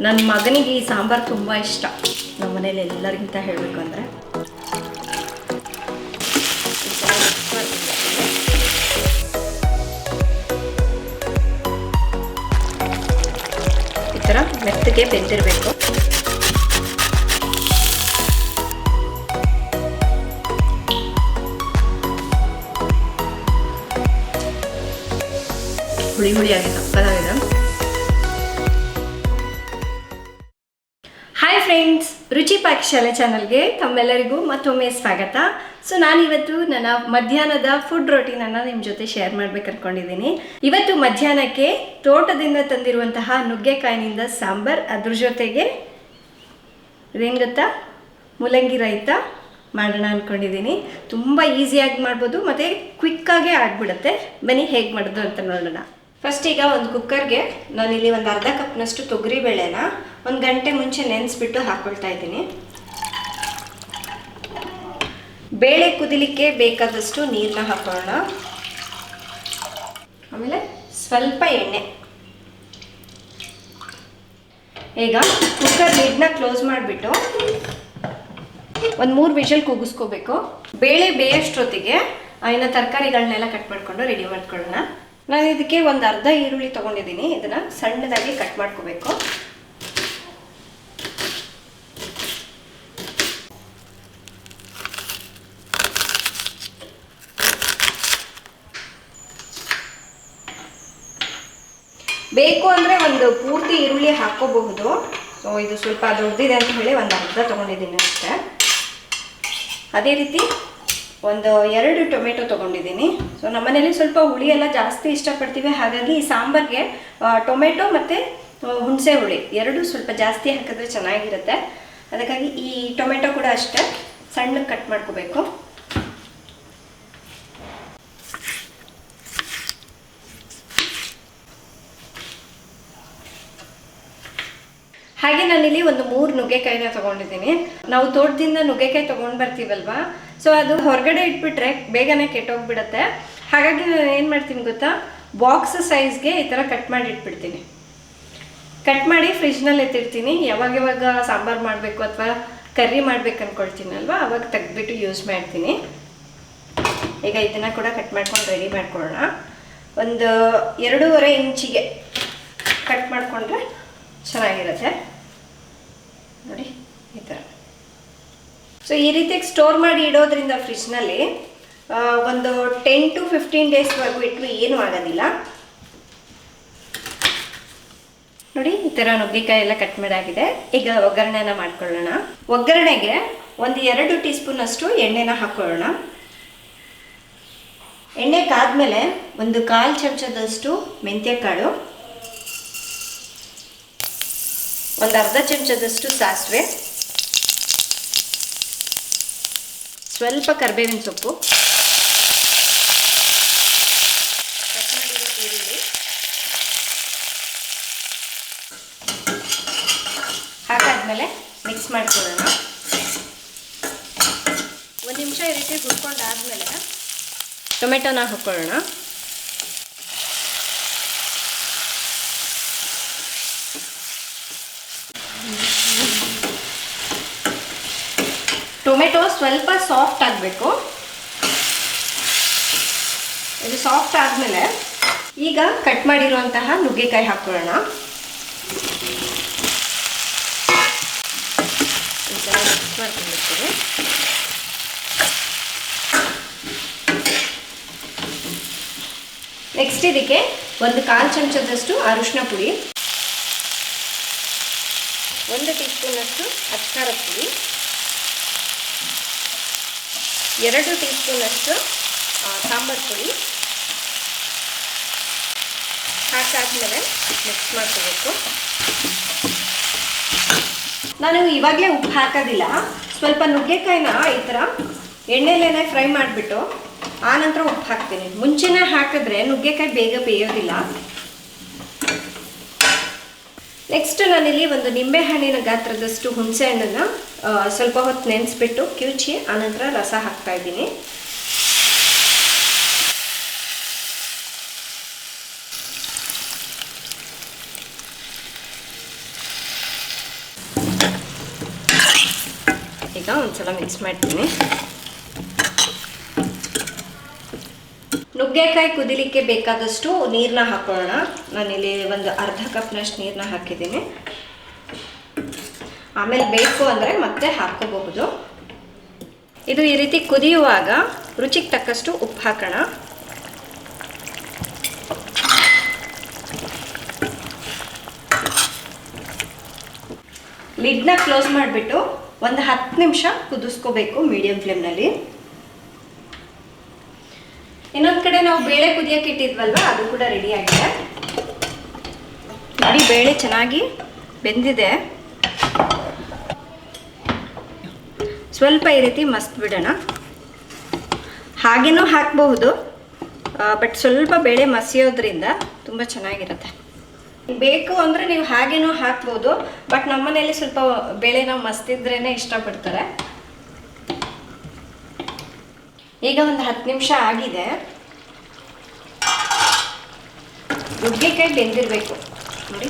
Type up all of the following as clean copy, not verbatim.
ನನ್ನ ಮಗನಿಗೆ ಈ ಸಾಂಬಾರು ತುಂಬ ಇಷ್ಟ. ನಮ್ಮ ಮನೇಲಿ ಎಲ್ಲರಿಗಿಂತ ಹೇಳಬೇಕು ಅಂದರೆ ಈ ಥರ ಮೆತ್ತಗೆ ಬೆಂದಿರಬೇಕು. ಹುಳಿ ಹುಳಿಯಾಗಿ ಸಕ್ಕತ್ತಾಗಿದೆ. ಹಾಯ್ ಫ್ರೆಂಡ್ಸ್, ರುಚಿ ಪಾಕಶಾಲೆ ಚಾನಲ್ಗೆ ತಮ್ಮೆಲ್ಲರಿಗೂ ಮತ್ತೊಮ್ಮೆ ಸ್ವಾಗತ. ಸೊ ನಾನಿವತ್ತು ನನ್ನ ಮಧ್ಯಾಹ್ನದ ಫುಡ್ ರೊಟೀನನ್ನು ನಿಮ್ಮ ಜೊತೆ ಶೇರ್ ಮಾಡ್ಬೇಕು ಅನ್ಕೊಂಡಿದ್ದೀನಿ. ಇವತ್ತು ಮಧ್ಯಾಹ್ನಕ್ಕೆ ತೋಟದಿಂದ ತಂದಿರುವಂತಹ ನುಗ್ಗೆಕಾಯಿನಿಂದ ಸಾಂಬಾರ್, ಅದ್ರ ಜೊತೆಗೆ ಇದೇನು ಗೊತ್ತಾ, ಮೂಲಂಗಿ ರಾಯ್ತ ಮಾಡೋಣ ಅಂದ್ಕೊಂಡಿದ್ದೀನಿ. ತುಂಬ ಈಸಿಯಾಗಿ ಮಾಡ್ಬೋದು ಮತ್ತು ಕ್ವಿಕ್ಕಾಗೇ ಆಗಿಬಿಡುತ್ತೆ. ಬನ್ನಿ ಹೇಗೆ ಮಾಡೋದು ಅಂತ ನೋಡೋಣ. ಫಸ್ಟ್ ಈಗ ಒಂದು ಕುಕ್ಕರ್ಗೆ ನಾನಿಲ್ಲಿ ಒಂದು ಅರ್ಧ ಕಪ್ನಷ್ಟು ತೊಗರಿಬೇಳೆನ 1 ಗಂಟೆ ಮುಂಚೆ ನೆನೆಸ್ಬಿಟ್ಟು ಹಾಕ್ಕೊಳ್ತಾ ಇದ್ದೀನಿ. ಬೇಳೆ ಕುದಿಲಿಕ್ಕೆ ಬೇಕಾದಷ್ಟು ನೀರನ್ನ ಹಾಕೊಳ್ಳೋಣ. ಆಮೇಲೆ ಸ್ವಲ್ಪ ಎಣ್ಣೆ. ಈಗ ಕುಕ್ಕರ್ ಲಿಡ್ನ ಕ್ಲೋಸ್ ಮಾಡಿಬಿಟ್ಟು ಒಂದು 3 ವಿಷಲ್ ಕೂಗಿಸ್ಕೋಬೇಕು. ಬೇಳೆ ಬೇಯಷ್ಟೊತ್ತಿಗೆ ಇನ್ನು ತರಕಾರಿಗಳನ್ನೆಲ್ಲ ಕಟ್ ಮಾಡಿಕೊಂಡು ರೆಡಿ ಮಾಡ್ಕೊಳ್ಳೋಣ. ನಾನು ಇದಕ್ಕೆ ಒಂದು ಅರ್ಧ ಈರುಳ್ಳಿ ತೊಗೊಂಡಿದ್ದೀನಿ. ಇದನ್ನು ಸಣ್ಣದಾಗಿ ಕಟ್ ಮಾಡ್ಕೋಬೇಕು. ಬೇಕು ಅಂದರೆ ಒಂದು ಪೂರ್ತಿ ಈರುಳ್ಳಿ ಹಾಕ್ಕೋಬಹುದು. ಸೊ ಇದು ಸ್ವಲ್ಪ ದೊಡ್ಡದಿದೆ ಅಂತ ಹೇಳಿ ಒಂದು ಅರ್ಧ ತೊಗೊಂಡಿದ್ದೀನಿ ಅಷ್ಟೇ. ಅದೇ ರೀತಿ ಒಂದು 2 ಟೊಮೆಟೊ ತೊಗೊಂಡಿದ್ದೀನಿ. ಸೊ ನಮ್ಮನೇಲಿ ಸ್ವಲ್ಪ ಹುಳಿ ಎಲ್ಲ ಜಾಸ್ತಿ ಇಷ್ಟಪಡ್ತೀವಿ. ಹಾಗಾಗಿ ಈ ಸಾಂಬಾರಿಗೆ ಟೊಮೆಟೊ ಮತ್ತು ಹುಣಸೆ ಹುಳಿ ಎರಡೂ ಸ್ವಲ್ಪ ಜಾಸ್ತಿ ಹಾಕಿದ್ರೆ ಚೆನ್ನಾಗಿರುತ್ತೆ. ಅದಕ್ಕಾಗಿ ಈ ಟೊಮೆಟೊ ಕೂಡ ಅಷ್ಟೇ ಸಣ್ಣಗೆ ಕಟ್ ಮಾಡ್ಕೋಬೇಕು. ಹಾಗೆ ನಾನಿಲ್ಲಿ ಒಂದು 3 ನುಗ್ಗೆಕಾಯಿನ ತೊಗೊಂಡಿದ್ದೀನಿ. ನಾವು ತೋಟದಿಂದ ನುಗ್ಗೆಕಾಯಿ ತೊಗೊಂಡು ಬರ್ತೀವಲ್ವಾ, ಸೊ ಅದು ಹೊರಗಡೆ ಇಟ್ಬಿಟ್ರೆ ಬೇಗನೆ ಕೆಟ್ಟೋಗ್ಬಿಡುತ್ತೆ. ಹಾಗಾಗಿ ನಾನು ಏನು ಮಾಡ್ತೀನಿ ಗೊತ್ತಾ, ಬಾಕ್ಸ್ ಸೈಜ್ಗೆ ಈ ಥರ ಕಟ್ ಮಾಡಿ ಇಟ್ಬಿಡ್ತೀನಿ. ಕಟ್ ಮಾಡಿ ಫ್ರಿಜ್ನಲ್ಲಿ ಎತ್ತಿಡ್ತೀನಿ. ಯಾವಾಗ ಸಾಂಬಾರು ಮಾಡಬೇಕು ಅಥವಾ ಕರ್ರಿ ಮಾಡ್ಬೇಕು ಅಂದ್ಕೊಳ್ತೀನಲ್ವ, ಅವಾಗ ತೆಗೆದ್ಬಿಟ್ಟು ಯೂಸ್ ಮಾಡ್ತೀನಿ. ಈಗ ಇದನ್ನು ಕೂಡ ಕಟ್ ಮಾಡ್ಕೊಂಡು ರೆಡಿ ಮಾಡ್ಕೊಳ್ಳೋಣ. ಒಂದು 2.5 ಇಂಚಿಗೆ ಕಟ್ ಮಾಡಿಕೊಂಡ್ರೆ ಚೆನ್ನಾಗಿರುತ್ತೆ ನೋಡಿ, ಈ ಥರ. ಸೊ ಈ ರೀತಿಯಾಗಿ ಸ್ಟೋರ್ ಮಾಡಿ ಇಡೋದ್ರಿಂದ ಫ್ರಿಜ್ನಲ್ಲಿ ಒಂದು 10 to 15 ಡೇಸ್ವರೆಗೂ ಇಟ್ಟರು ಏನೂ ಆಗೋದಿಲ್ಲ. ನೋಡಿ, ಈ ಥರ ನುಗ್ಗೆಕಾಯಿ ಎಲ್ಲ ಕಟ್ ಮಾಡಾಗಿದೆ. ಈಗ ಒಗ್ಗರಣೆನ ಮಾಡ್ಕೊಳ್ಳೋಣ. ಒಗ್ಗರಣೆಗೆ ಒಂದು 2 ಟೀ ಸ್ಪೂನಷ್ಟು ಎಣ್ಣೆನ ಹಾಕ್ಕೊಳ್ಳೋಣ. ಎಣ್ಣೆ ಕಾದ್ಮೇಲೆ ಒಂದು 1/4 ಚಮಚದಷ್ಟು ಮೆಂತ್ಯಕಾಳು, ಒಂದು ಅರ್ಧ ಚಮಚದಷ್ಟು ಸಾಸಿವೆ, ಸ್ವಲ್ಪ ಕರಿಬೇವಿನ ಸೊಪ್ಪು, ಕಟ್ ಮಾಡಿರೋ ಈರುಳ್ಳಿ ಹಾಕಾದ್ಮೇಲೆ ಮಿಕ್ಸ್ ಮಾಡ್ಕೊಳ್ಳೋಣ. 1 ನಿಮಿಷ ಈ ರೀತಿ ಹುರ್ಕೊಂಡಾದ್ಮೇಲೆ ಟೊಮೆಟೊನ ಹಾಕ್ಕೊಳ್ಳೋಣ. ಟೊಮೆಟೊ ಸ್ವಲ್ಪ ಸಾಫ್ಟ್ ಆಗಬೇಕು. ಇದು ಸಾಫ್ಟ್ ಆದಮೇಲೆ ಈಗ ಕಟ್ ಮಾಡಿರುವಂತಹ ನುಗ್ಗೆಕಾಯಿ ಹಾಕ್ಕೊಳ್ಳೋಣ. ಈ ಥರ ಮಿಕ್ಸ್ ಮಾಡ್ಕೊಂಡಿರ್ತೀವಿ. ನೆಕ್ಸ್ಟ್ ಇದಕ್ಕೆ ಒಂದು 1/4 ಚಮಚದಷ್ಟು ಅರಿಶಿನ ಪುಡಿ, 1 ಟೀ ಸ್ಪೂನಷ್ಟು ಅಚ್ಕಾರದ ಪುಡಿ, 2 ಟೀ ಸ್ಪೂನಷ್ಟು ಸಾಂಬಾರು ಪುಡಿ ಹಾಕಾದ್ಮೇಲೆ ಮಿಕ್ಸ್ ಮಾಡ್ಕೋಬೇಕು. ನಾನು ಇವಾಗಲೇ ಉಪ್ಪು ಹಾಕೋದಿಲ್ಲ. ಸ್ವಲ್ಪ ನುಗ್ಗೆಕಾಯಿನ ಈ ಥರ ಎಣ್ಣೆಲೇನೆ ಫ್ರೈ ಮಾಡಿಬಿಟ್ಟು ಆನಂತರ ಉಪ್ಪು ಹಾಕ್ತೀನಿ. ಮುಂಚೆನೇ ಹಾಕಿದ್ರೆ ನುಗ್ಗೆಕಾಯಿ ಬೇಗ ಬೇಯೋದಿಲ್ಲ. ನೆಕ್ಸ್ಟ್ ನಾನಿಲ್ಲಿ ಒಂದು ನಿಂಬೆಹಣ್ಣಿನ ಗಾತ್ರದಷ್ಟು ಹುಣಸೆ ಹಣ್ಣನ್ನು ಸ್ವಲ್ಪ ಹೊತ್ತು ನೆನೆಸ್ಬಿಟ್ಟು ಕಿವುಚಿ ಆನಂತರ ರಸ ಹಾಕ್ತಾ ಇದ್ದೀನಿ. ಈಗ ಒಂದ್ಸಲ ಮಿಕ್ಸ್ ಮಾಡ್ತೀನಿ. ನುಗ್ಗೆಕಾಯಿ ಕುದಿಲಿಕ್ಕೆ ಬೇಕಾದಷ್ಟು ನೀರನ್ನ ಹಾಕೊಳ್ಳೋಣ. ನಾನಿಲ್ಲಿ ಒಂದು ಅರ್ಧ ಕಪ್ನಷ್ಟು ನೀರನ್ನ ಹಾಕಿದ್ದೀನಿ. ಆಮೇಲೆ ಬೇಕು ಅಂದರೆ ಮತ್ತೆ ಹಾಕ್ಕೋಬಹುದು. ಇದು ಈ ರೀತಿ ಕುದಿಯುವಾಗ ರುಚಿಗೆ ತಕ್ಕಷ್ಟು ಉಪ್ಪು ಹಾಕೋಣ. ಲಿಡ್ನ ಕ್ಲೋಸ್ ಮಾಡಿಬಿಟ್ಟು ಒಂದು 10 ನಿಮಿಷ ಕುದಿಸ್ಕೋಬೇಕು ಮೀಡಿಯಂ ಫ್ಲೇಮ್ನಲ್ಲಿ. ಇನ್ನೊಂದು ಕಡೆ ನಾವು ಬೇಳೆ ಕುದಿಯೋಕೆ ಇಟ್ಟಿದ್ವಲ್ವ, ಅದು ಕೂಡ ರೆಡಿ ಆಗಿದೆ. ನೋಡಿ, ಬೇಳೆ ಚೆನ್ನಾಗಿ ಬೆಂದಿದೆ. ಸ್ವಲ್ಪ ಈ ರೀತಿ ಮಸ್ತ್ ಬಿಡೋಣ. ಹಾಗೇನೂ ಹಾಕಬಹುದು, ಬಟ್ ಸ್ವಲ್ಪ ಬೇಳೆ ಮಸಿಯೋದ್ರಿಂದ ತುಂಬ ಚೆನ್ನಾಗಿರುತ್ತೆ. ಬೇಕು ಅಂದರೆ ನೀವು ಹಾಗೇನೂ ಹಾಕ್ಬೋದು, ಬಟ್ ನಮ್ಮನೇಲಿ ಸ್ವಲ್ಪ ಬೇಳೆನ ಮಸ್ತಿದ್ರೇ ಇಷ್ಟಪಡ್ತಾರೆ. ಈಗ ಒಂದು 10 ನಿಮಿಷ ಆಗಿದೆ. ನುಗ್ಗೆಕಾಯಿ ಬೆಂದಿರಬೇಕು ನೋಡಿ,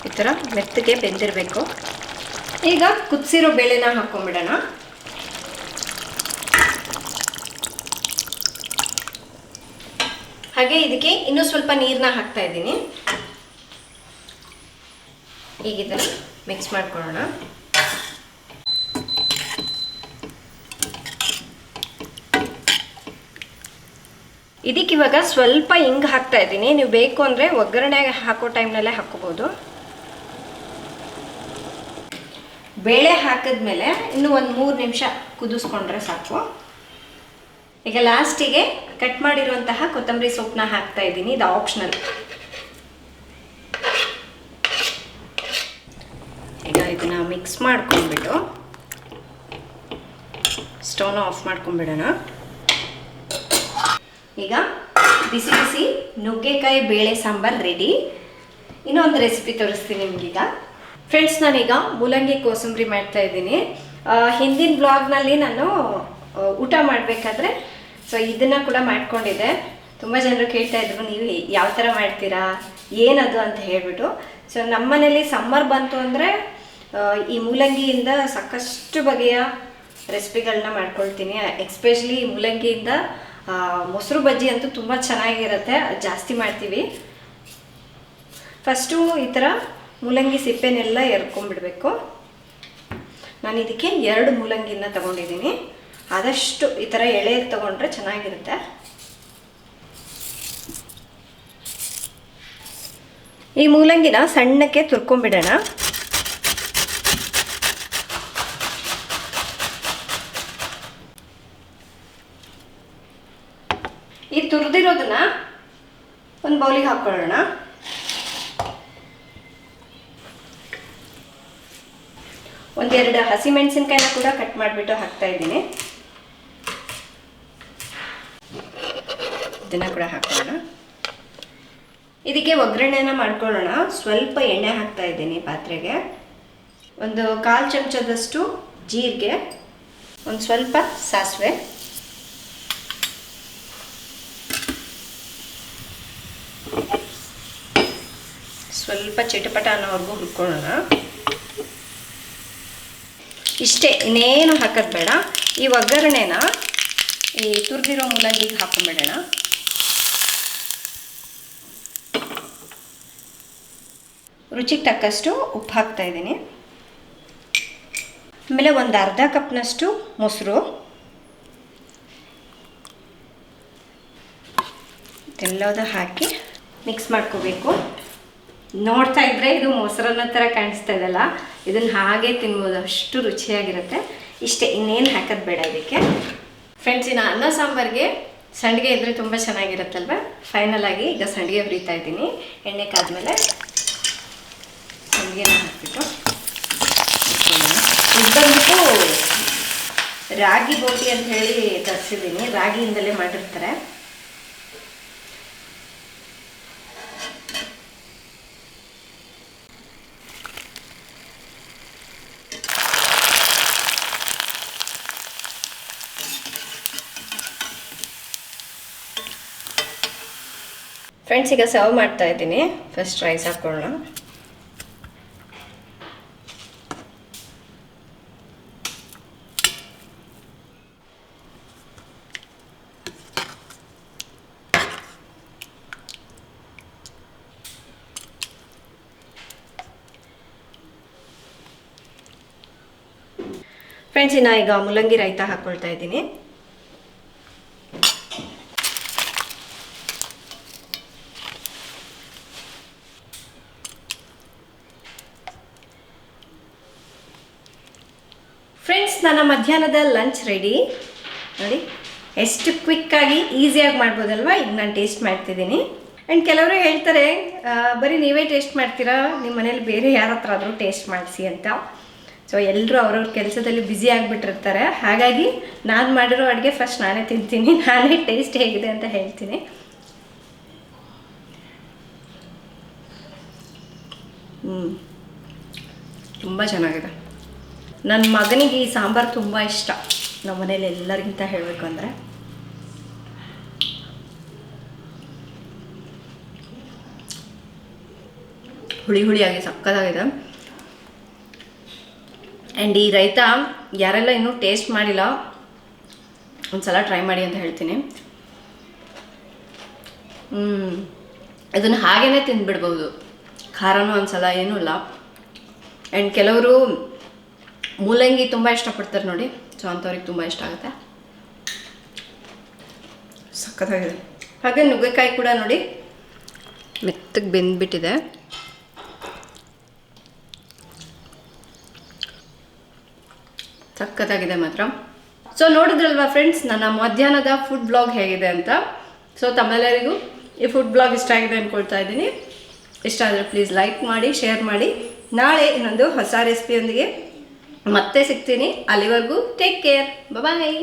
ಈ ಥರ ಮೆತ್ತಗೆ ಬೆಂದಿರಬೇಕು. ಈಗ ಕುದಿಸಿರೋ ಬೇಳೆನ ಹಾಕ್ಕೊಂಬಿಡೋಣ. ಹಾಗೆ ಇದಕ್ಕೆ ಇನ್ನೂ ಸ್ವಲ್ಪ ನೀರನ್ನ ಹಾಕ್ತಾ ಇದ್ದೀನಿ. ಈಗ ಇದನ್ನು ಮಿಕ್ಸ್ ಮಾಡ್ಕೊಳ್ಳೋಣ. ಇದಕ್ಕೆ ಇವಾಗ ಸ್ವಲ್ಪ ಹಿಂಗೆ ಹಾಕ್ತಾ ಇದ್ದೀನಿ. ನೀವು ಬೇಕು ಅಂದರೆ ಒಗ್ಗರಣೆ ಹಾಕೋ ಟೈಮ್ನಲ್ಲೇ ಹಾಕ್ಕೋಬೋದು. ಬೇಳೆ ಹಾಕಿದ್ಮೇಲೆ ಇನ್ನೂ ಒಂದು 3 ನಿಮಿಷ ಕುದಿಸ್ಕೊಂಡ್ರೆ ಸಾಕು. ಈಗ ಲಾಸ್ಟಿಗೆ ಕಟ್ ಮಾಡಿರುವಂತಹ ಕೊತ್ತಂಬರಿ ಸೊಪ್ಪನ್ನ ಹಾಕ್ತಾ ಇದ್ದೀನಿ. ಇದು ಆಪ್ಷನಲ್. ಈಗ ಇದನ್ನ ಮಿಕ್ಸ್ ಮಾಡ್ಕೊಂಡ್ಬಿಟ್ಟು ಸ್ಟವ್ನ ಆಫ್ ಮಾಡ್ಕೊಂಡ್ಬಿಡೋಣ. ಈಗ ಬಿಸಿ ಬಿಸಿ ನುಗ್ಗೆಕಾಯಿ ಬೇಳೆ ಸಾಂಬಾರು ರೆಡಿ. ಇನ್ನೊಂದು ರೆಸಿಪಿ ತೋರಿಸ್ತೀನಿ ನಿಮಗೀಗ. ಫ್ರೆಂಡ್ಸ್, ನಾನೀಗ ಮೂಲಂಗಿ ಕೋಸಂಬರಿ ಮಾಡ್ತಾ ಇದ್ದೀನಿ. ಹಿಂದಿನ ಬ್ಲಾಗ್ನಲ್ಲಿ ನಾನು ಊಟ ಮಾಡಬೇಕಾದ್ರೆ ಇದನ್ನು ಕೂಡ ಮಾಡ್ಕೊಂಡಿದ್ದೆ. ತುಂಬ ಜನರು ಕೇಳ್ತಾ ಇದ್ರು, ನೀವು ಯಾವ ಥರ ಮಾಡ್ತೀರಾ, ಏನದು ಅಂತ ಹೇಳ್ಬಿಟ್ಟು. ನಮ್ಮ ಮನೇಲಿ ಸಮ್ಮರ್ ಬಂತು ಅಂದರೆ ಈ ಮೂಲಂಗಿಯಿಂದ ಸಾಕಷ್ಟು ಬಗೆಯ ರೆಸಿಪಿಗಳನ್ನ ಮಾಡ್ಕೊಳ್ತೀನಿ. ಎಕ್ಸ್ಪೆಷಲಿ ಮೂಲಂಗಿಯಿಂದ ಮೊಸರು ಬಜ್ಜಿ ಅಂತೂ ತುಂಬ ಚೆನ್ನಾಗಿರುತ್ತೆ, ಜಾಸ್ತಿ ಮಾಡ್ತೀವಿ. ಫಸ್ಟು ಈ ಥರ ಮೂಲಂಗಿ ಸಿಪ್ಪೆನೆಲ್ಲ ಎರ್ಕೊಂಡ್ಬಿಡ್ಬೇಕು. ನಾನು ಇದಕ್ಕೆ 2 ಮೂಲಂಗಿನ ತಗೊಂಡಿದ್ದೀನಿ. ಆದಷ್ಟು ಈ ಥರ ಎಳೆದು ತಗೊಂಡ್ರೆ ಚೆನ್ನಾಗಿರುತ್ತೆ. ಈ ಮೂಲಂಗಿನ ಸಣ್ಣಕ್ಕೆ ತುರ್ಕೊಂಡ್ಬಿಡೋಣ. ಈ ತುರಿದಿರೋದನ್ನ ಒಂದು ಬೌಲಿಗೆ ಹಾಕ್ಕೊಳ್ಳೋಣ. ಒಂದೆರಡು ಹಸಿಮೆಣಸಿನ್ಕಾಯಿನ ಕೂಡ ಕಟ್ ಮಾಡಿಬಿಟ್ಟು ಹಾಕ್ತಾ ಇದ್ದೀನಿ. ಇದನ್ನು ಕೂಡ ಹಾಕೋಣ. ಇದಕ್ಕೆ ಒಗ್ಗರಣೆನ ಮಾಡ್ಕೊಳ್ಳೋಣ. ಸ್ವಲ್ಪ ಎಣ್ಣೆ ಹಾಕ್ತಾ ಇದ್ದೀನಿ ಪಾತ್ರೆಗೆ. ಒಂದು 1/4 ಚಮಚದಷ್ಟು ಜೀರಿಗೆ, ಒಂದು ಸ್ವಲ್ಪ ಸಾಸಿವೆ, ಸ್ವಲ್ಪ ಚಿಟಪಟ ಅನ್ನೋವರೆಗೂ ಹುರ್ಕೊಳ್ಳೋಣ. ಇಷ್ಟೇ, ಇನ್ನೇನು ಹಾಕೋದು ಬೇಡ. ಈ ಒಗ್ಗರಣೆನ ಈ ತುರಿದಿರೋ ಮೂಲಂಗಿಗೆ ಹಾಕೊಂಡ್ಬಿಡೋಣ. ರುಚಿಗೆ ತಕ್ಕಷ್ಟು ಉಪ್ಪು ಹಾಕ್ತಾ ಇದ್ದೀನಿ. ಆಮೇಲೆ ಒಂದು ಅರ್ಧ ಕಪ್ನಷ್ಟು ಮೊಸರು, ಎಲ್ಲದೂ ಹಾಕಿ ಮಿಕ್ಸ್ ಮಾಡ್ಕೋಬೇಕು. ನೋಡ್ತಾ ಇದ್ರೆ ಇದು ಮೊಸರನ್ನ ಥರ ಕಾಣಿಸ್ತಾ ಇದೆಲ್ಲ, ಇದನ್ನು ಹಾಗೆ ತಿನ್ಬೋದು, ಅಷ್ಟು ರುಚಿಯಾಗಿರುತ್ತೆ. ಇಷ್ಟೇ, ಇನ್ನೇನು ಹಾಕೋದು ಬೇಡ ಇದಕ್ಕೆ. ಫ್ರೆಂಡ್ಸ್, ಇನ್ನು ಅನ್ನ ಸಾಂಬಾರಿಗೆ ಸಂಡಿಗೆ ಇದ್ದರೆ ತುಂಬ ಚೆನ್ನಾಗಿರುತ್ತಲ್ವ. ಫೈನಲ್ ಆಗಿ ಈಗ ಸಂಡಿಗೆ ಹುರಿತಾ ಇದ್ದೀನಿ. ಎಣ್ಣೆ ಕಾದ್ಮೇಲೆ ಸಂಡಿಗೆನ ಹಾಕ್ಬಿಟ್ಟು ಇದು ಬಂದ್ಬಿಟ್ಟು ರಾಗಿ ಬೋಟಿ ಅಂತ ಹೇಳಿ ತರಿಸಿದ್ದೀನಿ. ರಾಗಿಯಿಂದಲೇ ಮಾಡಿರ್ತಾರೆ. ಫ್ರೆಂಡ್ಸ್, ಈಗ ಸರ್ವ್ ಮಾಡ್ತಾ ಇದ್ದೀನಿ. ಫಸ್ಟ್ ರೈಸ್ ಹಾಕೊಳ್ಳೋಣ. ಫ್ರೆಂಡ್ಸ್, ಇನ್ನು ಈಗ ಮೂಲಂಗಿ ರೈತ ಹಾಕ್ಕೊಳ್ತಾ ಇದ್ದೀನಿ. ಫ್ರೆಂಡ್ಸ್, ನನ್ನ ಮಧ್ಯಾಹ್ನದ ಲಂಚ್ ರೆಡಿ ನೋಡಿ. ಎಷ್ಟು ಕ್ವಿಕ್ಕಾಗಿ ಈಸಿಯಾಗಿ ಮಾಡ್ಬೋದಲ್ವಾ. ಈಗ ನಾನು ಟೇಸ್ಟ್ ಮಾಡ್ತಿದ್ದೀನಿ. ಆ್ಯಂಡ್ ಕೆಲವರು ಹೇಳ್ತಾರೆ ಬರೀ ನೀವೇ ಟೇಸ್ಟ್ ಮಾಡ್ತೀರಾ, ನಿಮ್ಮ ಮನೇಲಿ ಬೇರೆ ಯಾರ ಹತ್ರ ಆದರೂ ಟೇಸ್ಟ್ ಮಾಡಿಸಿ ಅಂತ. ಸೊ ಎಲ್ಲರೂ ಅವ್ರವ್ರ ಕೆಲಸದಲ್ಲಿ ಬ್ಯುಸಿ ಆಗಿಬಿಟ್ಟಿರ್ತಾರೆ. ಹಾಗಾಗಿ ನಾನು ಮಾಡಿರೋ ಅಡುಗೆ ಫಸ್ಟ್ ನಾನೇ ತಿಂತೀನಿ, ನಾನೇ ಟೇಸ್ಟ್ ಹೇಗಿದೆ ಅಂತ ಹೇಳ್ತೀನಿ. ತುಂಬ ಚೆನ್ನಾಗಿದೆ. ನನ್ನ ಮಗನಿಗೆ ಈ ಸಾಂಬಾರು ತುಂಬ ಇಷ್ಟ, ನಮ್ಮ ಮನೇಲಿ ಎಲ್ಲರಿಗಿಂತ ಹೇಳಬೇಕು ಅಂದರೆ. ಹುಳಿ ಹುಳಿಯಾಗಿ ಸಕ್ಕತ್ತಾಗಿದೆ. ಆ್ಯಂಡ್ ಈ ರೈತ ಯಾರೆಲ್ಲ ಇನ್ನೂ ಟೇಸ್ಟ್ ಮಾಡಿಲ್ಲ ಒಂದ್ಸಲ ಟ್ರೈ ಮಾಡಿ ಅಂತ ಹೇಳ್ತೀನಿ. ಇದನ್ನು ಹಾಗೇ ತಿಂದುಬಿಡ್ಬೋದು, ಖಾರನೂ ಒಂದ್ಸಲ ಏನೂ ಇಲ್ಲ. ಆ್ಯಂಡ್ ಕೆಲವರು ಮೂಲಂಗಿ ತುಂಬ ಇಷ್ಟಪಡ್ತಾರೆ ನೋಡಿ, ಸೊ ಅಂಥವ್ರಿಗೆ ತುಂಬ ಇಷ್ಟ ಆಗುತ್ತೆ. ಸಕ್ಕತ್ತಾಗಿದೆ. ಹಾಗೆ ನುಗ್ಗೆಕಾಯಿ ಕೂಡ ನೋಡಿ ಮೆತ್ತಗೆ ಬೆಂದ್ಬಿಟ್ಟಿದೆ. ಸಕ್ಕತ್ತಾಗಿದೆ ಮಾತ್ರ. ಸೊ ನೋಡಿದ್ರಲ್ವಾ ಫ್ರೆಂಡ್ಸ್, ನನ್ನ ಮಧ್ಯಾಹ್ನದ ಫುಡ್ ಬ್ಲಾಗ್ ಹೇಗಿದೆ ಅಂತ. ಸೊ ತಮ್ಮೆಲ್ಲರಿಗೂ ಈ ಫುಡ್ ಬ್ಲಾಗ್ ಇಷ್ಟ ಆಗಿದೆ ಅಂದ್ಕೊಳ್ತಾ ಇದ್ದೀನಿ. ಇಷ್ಟ ಆದರೆ ಪ್ಲೀಸ್ ಲೈಕ್ ಮಾಡಿ, ಶೇರ್ ಮಾಡಿ. ನಾಳೆ ಇನ್ನೊಂದು ಹೊಸ ರೆಸಿಪಿಯೊಂದಿಗೆ ಮತ್ತೆ ಸಿಗ್ತೀನಿ. ಅಲ್ಲಿವರೆಗೂ ಟೇಕ್ ಕೇರ್, ಬಾಯ್.